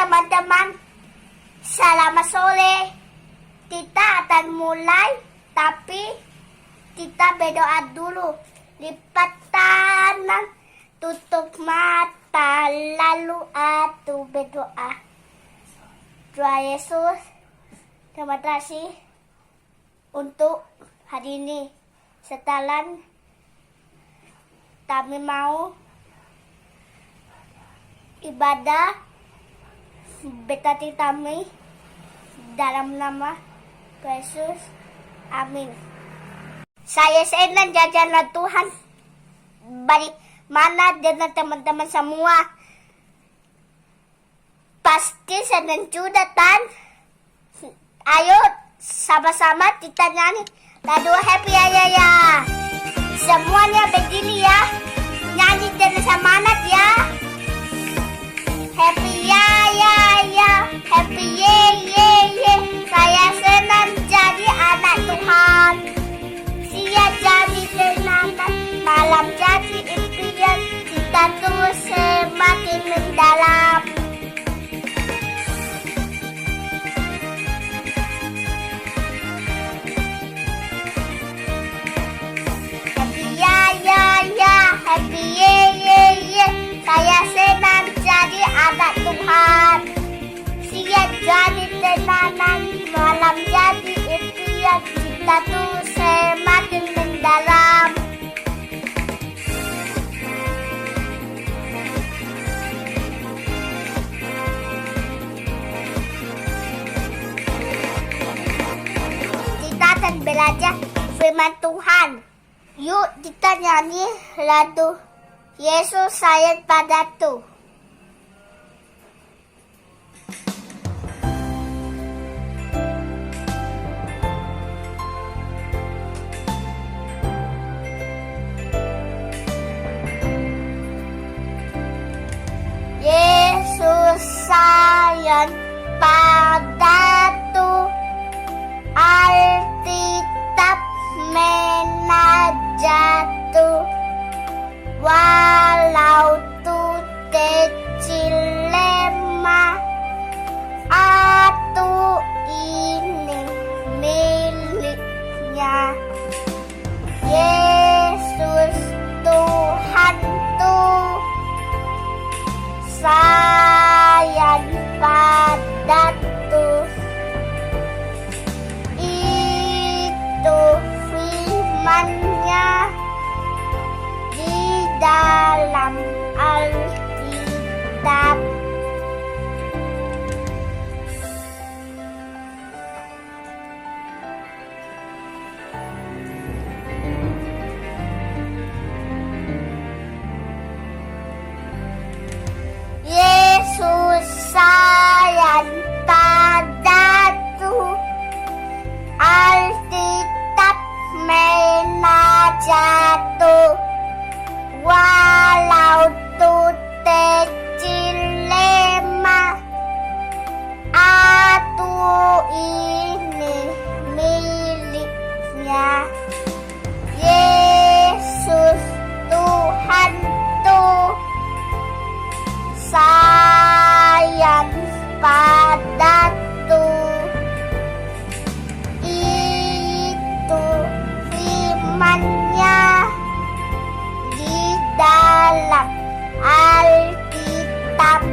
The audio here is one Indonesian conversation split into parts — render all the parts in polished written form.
teman-teman, selamat sore. Kita akan mulai, tapi kita berdoa dulu. Lipat tangan, tutup mata, lalu aku berdoa. Tuhan Yesus, terima kasih untuk hari ini. Setelah kami mau ibadah berkati kami dalam nama Yesus. Amin. Saya senang jajanan Tuhan. Bagaimana dengan teman-teman semua? Pasti senang juga kan? Ayo sama-sama kita nyanyi. Lalu happy ya. Semuanya berdiri ya. Nyanyi dengan semangat ya. Happy ya. Happy ye. Saya senang jadi anak Tuhan. Siang jadi kenangan, malam jadi impian. Kita terus semakin mendalam. Happy ya. Happy ye. Saya senang jadi anak Tuhan. Siang jadi kenangan, malam jadi impian. Kita terus semakin mendalam. Kita akan belajar firman Tuhan. Yuk kita nyanyi lagu Yesus sayang padaku. Yesus sayang padaku, Alkitab menajatu, walau tu kecil lemah, aku ini miliknya. Yesus Tuhanku sayang padaku, itu firman-Nya di dalam Alkitab. Yesus sayang padaku, Alkitab menajatu, walau tu kecil lemah, aku ini miliknya. Yesus Tuhanku sayang padaku, itu firman-Nya di dalam Alkitab.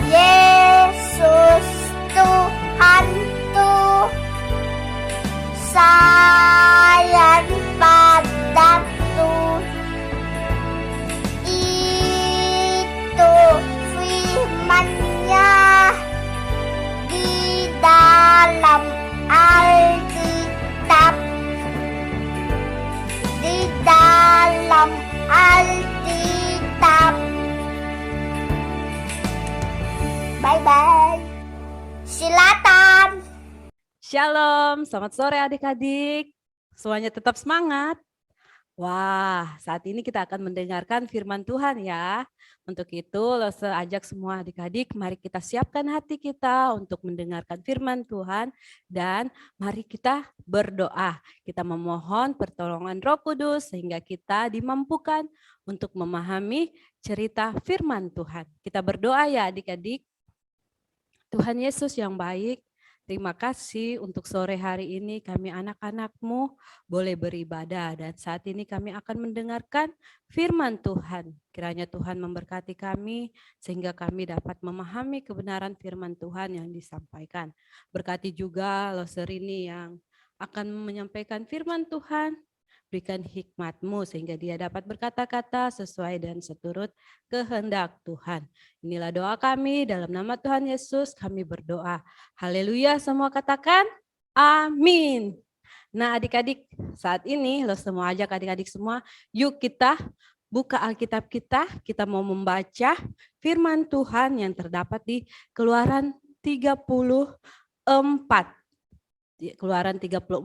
Yesus Tuhanku sayang padaku, itu firman-Nya di dalam Alkitab. Di dalam Alkitab. Bye-bye. Silakan. Shalom, selamat sore adik-adik. Semuanya tetap semangat. Wah, saat ini kita akan mendengarkan firman Tuhan ya. Untuk itu, saya ajak semua adik-adik, mari kita siapkan hati kita untuk mendengarkan firman Tuhan dan mari kita berdoa. Kita memohon pertolongan Roh Kudus sehingga kita dimampukan untuk memahami cerita firman Tuhan. Kita berdoa ya adik-adik. Tuhan Yesus yang baik, terima kasih untuk sore hari ini kami anak-anak-Mu boleh beribadah dan saat ini kami akan mendengarkan firman Tuhan. Kiranya Tuhan memberkati kami sehingga kami dapat memahami kebenaran firman Tuhan yang disampaikan. Berkati juga Loser ini yang akan menyampaikan firman Tuhan. Berikan hikmat-Mu sehingga dia dapat berkata-kata sesuai dan seturut kehendak Tuhan. Inilah doa kami dalam nama Tuhan Yesus kami berdoa. Haleluya, semua katakan amin. Nah adik-adik saat ini lo semua ajak adik-adik semua yuk kita buka Alkitab kita mau membaca firman Tuhan yang terdapat di Keluaran 34. Keluaran 34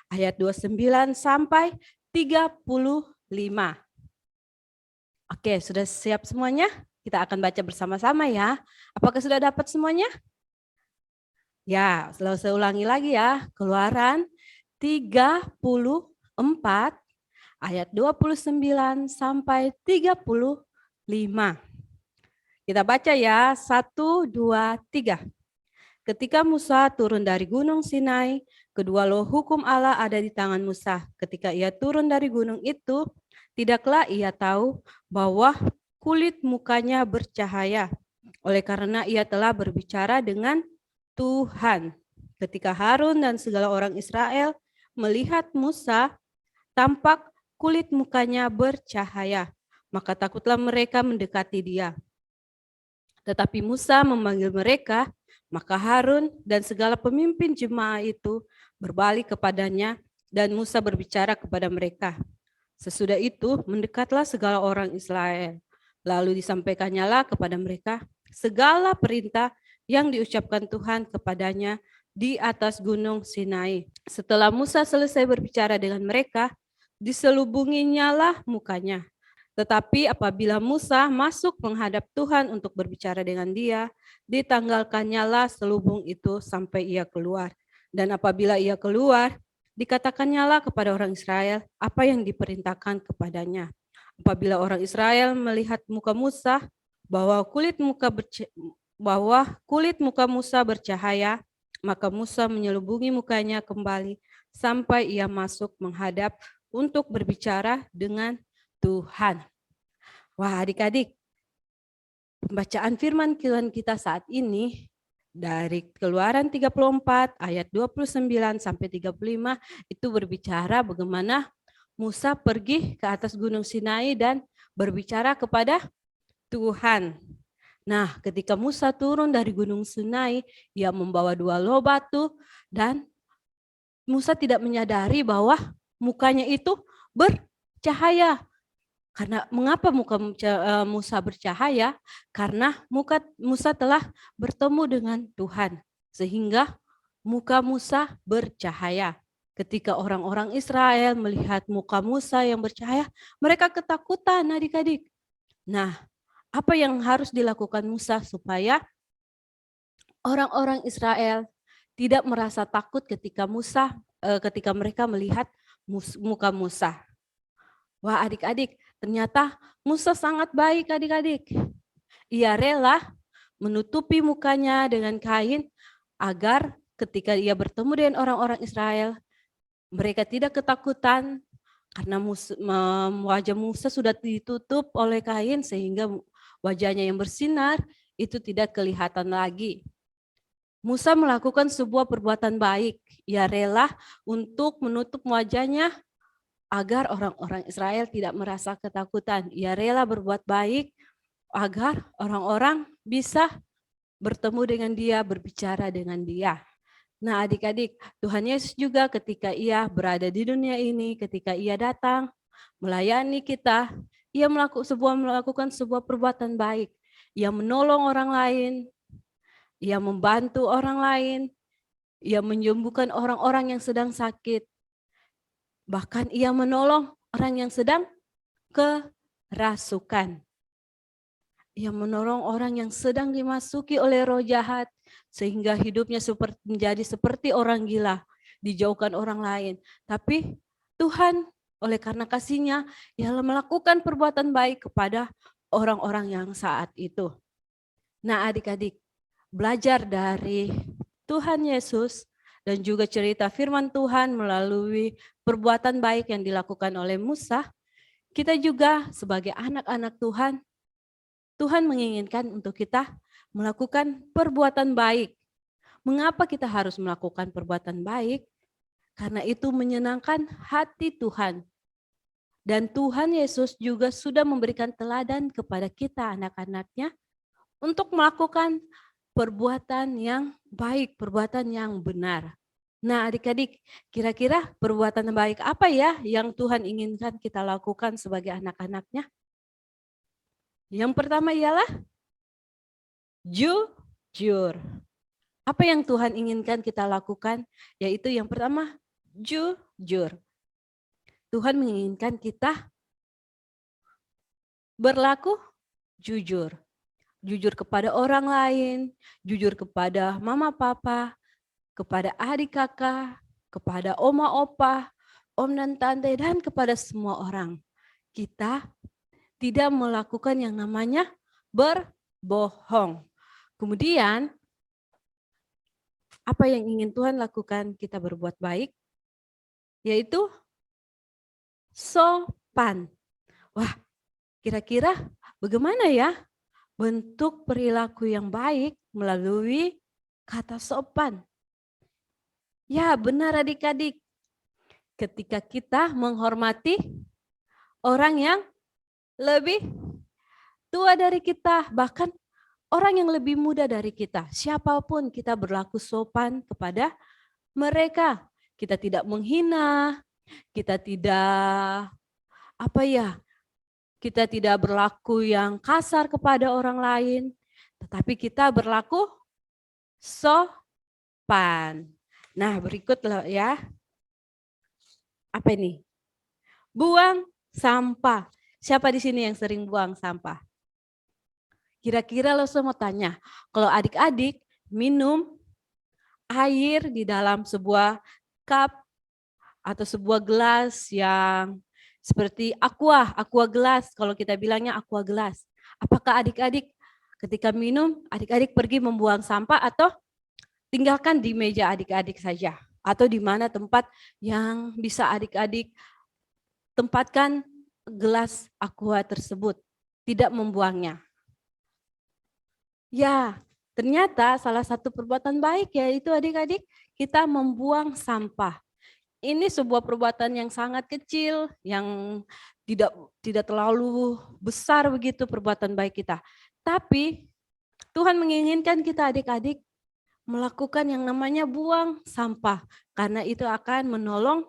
ayat 29 sampai 35. Oke, sudah siap semuanya? Kita akan baca bersama-sama ya. Apakah sudah dapat semuanya? Ya, selalu saya ulangi lagi ya. Keluaran 34 ayat 29 sampai 35. Kita baca ya, 1, 2, 3. Ketika Musa turun dari gunung Sinai, kedua loh hukum Allah ada di tangan Musa. Ketika ia turun dari gunung itu, tidaklah ia tahu bahwa kulit mukanya bercahaya, oleh karena ia telah berbicara dengan Tuhan. Ketika Harun dan segala orang Israel melihat Musa, tampak kulit mukanya bercahaya, maka takutlah mereka mendekati dia. Tetapi Musa memanggil mereka, maka Harun dan segala pemimpin jemaah itu berbalik kepadanya dan Musa berbicara kepada mereka. Sesudah itu mendekatlah segala orang Israel. Lalu disampaikannya lah kepada mereka segala perintah yang diucapkan Tuhan kepadanya di atas gunung Sinai. Setelah Musa selesai berbicara dengan mereka, diselubunginya lah mukanya. Tetapi apabila Musa masuk menghadap Tuhan untuk berbicara dengan dia, ditanggalkannya lah selubung itu sampai ia keluar. Dan apabila ia keluar, dikatakannya lah kepada orang Israel apa yang diperintahkan kepadanya. Apabila orang Israel melihat muka Musa, bahwa kulit muka Musa bercahaya, maka Musa menyelubungi mukanya kembali sampai ia masuk menghadap untuk berbicara dengan Tuhan. Wah adik-adik, pembacaan firman Tuhan kita saat ini dari Keluaran 34 ayat 29 sampai 35 itu berbicara bagaimana Musa pergi ke atas gunung Sinai dan berbicara kepada Tuhan. Nah, ketika Musa turun dari gunung Sinai, ia membawa 2 loh batu dan Musa tidak menyadari bahwa mukanya itu bercahaya. Karena mengapa muka Musa bercahaya? Karena Musa telah bertemu dengan Tuhan. Sehingga muka Musa bercahaya. Ketika orang-orang Israel melihat muka Musa yang bercahaya, mereka ketakutan adik-adik. Nah, apa yang harus dilakukan Musa supaya orang-orang Israel tidak merasa takut ketika mereka melihat muka Musa? Wah adik-adik, ternyata Musa sangat baik adik-adik. Ia rela menutupi mukanya dengan kain agar ketika ia bertemu dengan orang-orang Israel, mereka tidak ketakutan karena wajah Musa sudah ditutup oleh kain sehingga wajahnya yang bersinar itu tidak kelihatan lagi. Musa melakukan sebuah perbuatan baik. Ia rela untuk menutup wajahnya agar orang-orang Israel tidak merasa ketakutan. Ia rela berbuat baik agar orang-orang bisa bertemu dengan dia, berbicara dengan dia. Nah adik-adik, Tuhan Yesus juga ketika ia berada di dunia ini, ketika ia datang melayani kita, ia melakukan sebuah perbuatan baik. Ia menolong orang lain, ia membantu orang lain, ia menyembuhkan orang-orang yang sedang sakit. Bahkan ia menolong orang yang sedang kerasukan. Yang menolong orang yang sedang dimasuki oleh roh jahat, sehingga hidupnya menjadi seperti orang gila, dijauhkan orang lain. Tapi Tuhan oleh karena kasih-Nya, Ia melakukan perbuatan baik kepada orang-orang yang saat itu. Nah adik-adik, belajar dari Tuhan Yesus dan juga cerita firman Tuhan melalui perbuatan baik yang dilakukan oleh Musa, kita juga sebagai anak-anak Tuhan, Tuhan menginginkan untuk kita melakukan perbuatan baik. Mengapa kita harus melakukan perbuatan baik? Karena itu menyenangkan hati Tuhan. Dan Tuhan Yesus juga sudah memberikan teladan kepada kita anak-anaknya untuk melakukan perbuatan yang baik, perbuatan yang benar. Nah adik-adik, kira-kira perbuatan baik apa ya yang Tuhan inginkan kita lakukan sebagai anak-anaknya? Yang pertama ialah jujur. Apa yang Tuhan inginkan kita lakukan? Yaitu yang pertama, jujur. Tuhan menginginkan kita berlaku jujur. Jujur kepada orang lain, jujur kepada mama papa, kepada adik kakak, kepada oma opa, om dan tante, dan kepada semua orang. Kita tidak melakukan yang namanya berbohong. Kemudian, apa yang ingin Tuhan lakukan kita berbuat baik? Yaitu sopan. Wah, kira-kira bagaimana ya bentuk perilaku yang baik melalui kata sopan? Ya, benar adik-adik. Ketika kita menghormati orang yang lebih tua dari kita, bahkan orang yang lebih muda dari kita, siapapun kita berlaku sopan kepada mereka. Kita tidak menghina, kita tidak kita tidak berlaku yang kasar kepada orang lain, tetapi kita berlaku sopan. Nah, berikutlah ya. Apa ini? Buang sampah. Siapa di sini yang sering buang sampah? Kira-kira lo semua tanya, kalau adik-adik minum air di dalam sebuah cup atau sebuah gelas yang seperti aqua gelas, kalau kita bilangnya aqua gelas. Apakah adik-adik ketika minum, adik-adik pergi membuang sampah atau tinggalkan di meja adik-adik saja? Atau di mana tempat yang bisa adik-adik tempatkan gelas aqua tersebut, tidak membuangnya? Ya, ternyata salah satu perbuatan baik yaitu adik-adik kita membuang sampah. Ini sebuah perbuatan yang sangat kecil, yang tidak terlalu besar begitu perbuatan baik kita. Tapi Tuhan menginginkan kita adik-adik melakukan yang namanya buang sampah. Karena itu akan menolong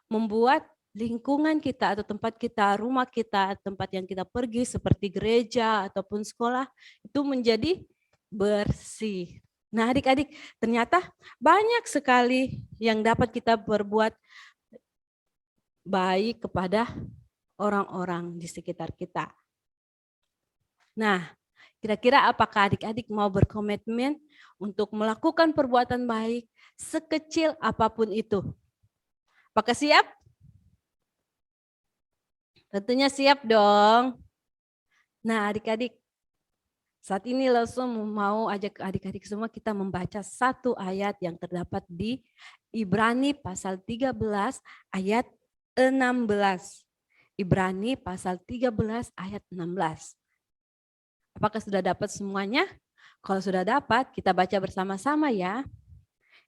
membuat lingkungan kita atau tempat kita, rumah kita, tempat yang kita pergi seperti gereja ataupun sekolah itu menjadi bersih. Nah adik-adik, ternyata banyak sekali yang dapat kita berbuat baik kepada orang-orang di sekitar kita. Nah, kira-kira apakah adik-adik mau berkomitmen untuk melakukan perbuatan baik sekecil apapun itu? Apakah siap? Tentunya siap dong. Nah adik-adik, saat ini langsung mau ajak adik-adik semua kita membaca satu ayat yang terdapat di Ibrani pasal 13 ayat 16. Ibrani pasal 13 ayat 16. Apakah sudah dapat semuanya? Kalau sudah dapat, kita baca bersama-sama ya.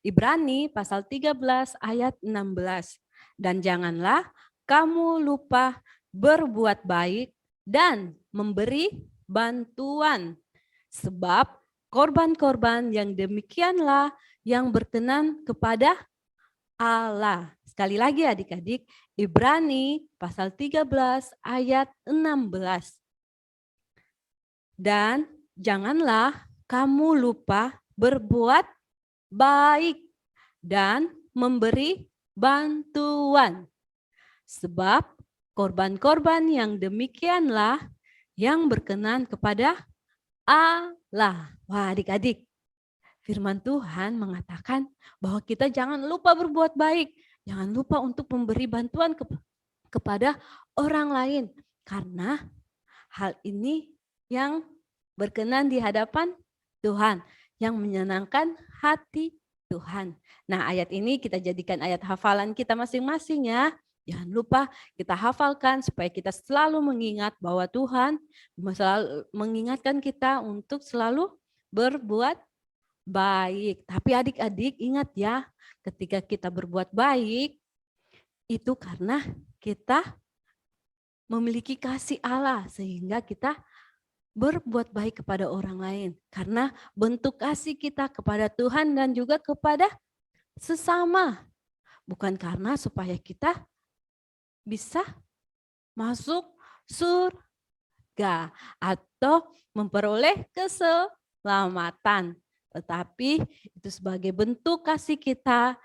Ibrani pasal 13 ayat 16. Dan janganlah kamu lupa berbuat baik dan memberi bantuan. Sebab korban-korban yang demikianlah yang berkenan kepada Allah. Sekali lagi adik-adik, Ibrani pasal 13 ayat 16. Dan janganlah kamu lupa berbuat baik dan memberi bantuan. Sebab Korban-korban yang demikianlah yang berkenan kepada Allah. Wah, adik-adik, firman Tuhan mengatakan bahwa kita jangan lupa berbuat baik, jangan lupa untuk memberi bantuan kepada orang lain, karena hal ini yang berkenan di hadapan Tuhan, yang menyenangkan hati Tuhan. Nah, ayat ini kita jadikan ayat hafalan kita masing-masing ya. Jangan lupa kita hafalkan supaya kita selalu mengingat bahwa Tuhan selalu mengingatkan kita untuk selalu berbuat baik. Tapi adik-adik ingat ya, ketika kita berbuat baik, itu karena kita memiliki kasih Allah sehingga kita berbuat baik kepada orang lain. Karena bentuk kasih kita kepada Tuhan dan juga kepada sesama. Bukan karena supaya kita bisa masuk surga atau memperoleh keselamatan. Tetapi itu sebagai bentuk kasih kita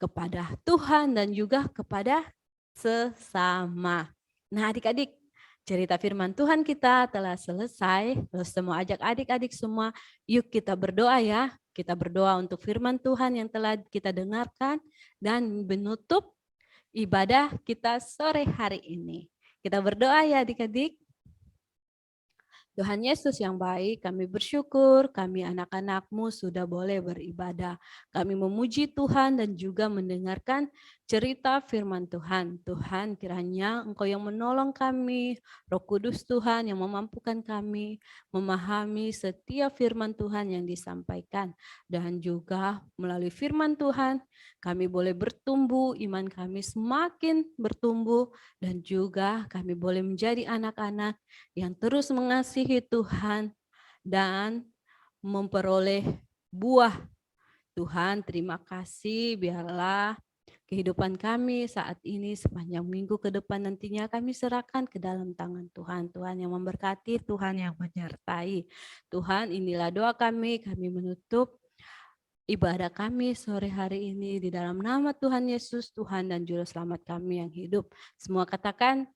kepada Tuhan dan juga kepada sesama. Nah, adik-adik, cerita firman Tuhan kita telah selesai. Terus semua ajak adik-adik semua, yuk kita berdoa ya. Kita berdoa untuk firman Tuhan yang telah kita dengarkan dan menutup ibadah kita sore hari ini. Kita berdoa ya adik-adik. Tuhan Yesus yang baik, kami bersyukur kami anak-anak-Mu sudah boleh beribadah. Kami memuji Tuhan dan juga mendengarkan cerita firman Tuhan. Tuhan, kiranya Engkau yang menolong kami, Roh Kudus Tuhan yang memampukan kami memahami setiap firman Tuhan yang disampaikan. Dan juga melalui firman Tuhan, kami boleh bertumbuh, iman kami semakin bertumbuh, dan juga kami boleh menjadi anak-anak yang terus mengasihi Tuhan dan memperoleh buah. Tuhan, terima kasih, biarlah kehidupan kami saat ini sepanjang minggu ke depan nantinya kami serahkan ke dalam tangan Tuhan. Tuhan yang memberkati, Tuhan yang menyertai. Tuhan, inilah doa kami menutup ibadah kami sore hari ini di dalam nama Tuhan Yesus, Tuhan dan Juru Selamat kami yang hidup. Semua katakan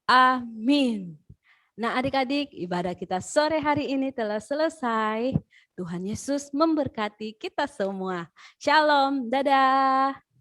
amin. Nah adik-adik, ibadah kita sore hari ini telah selesai. Tuhan Yesus memberkati kita semua. Shalom, dadah.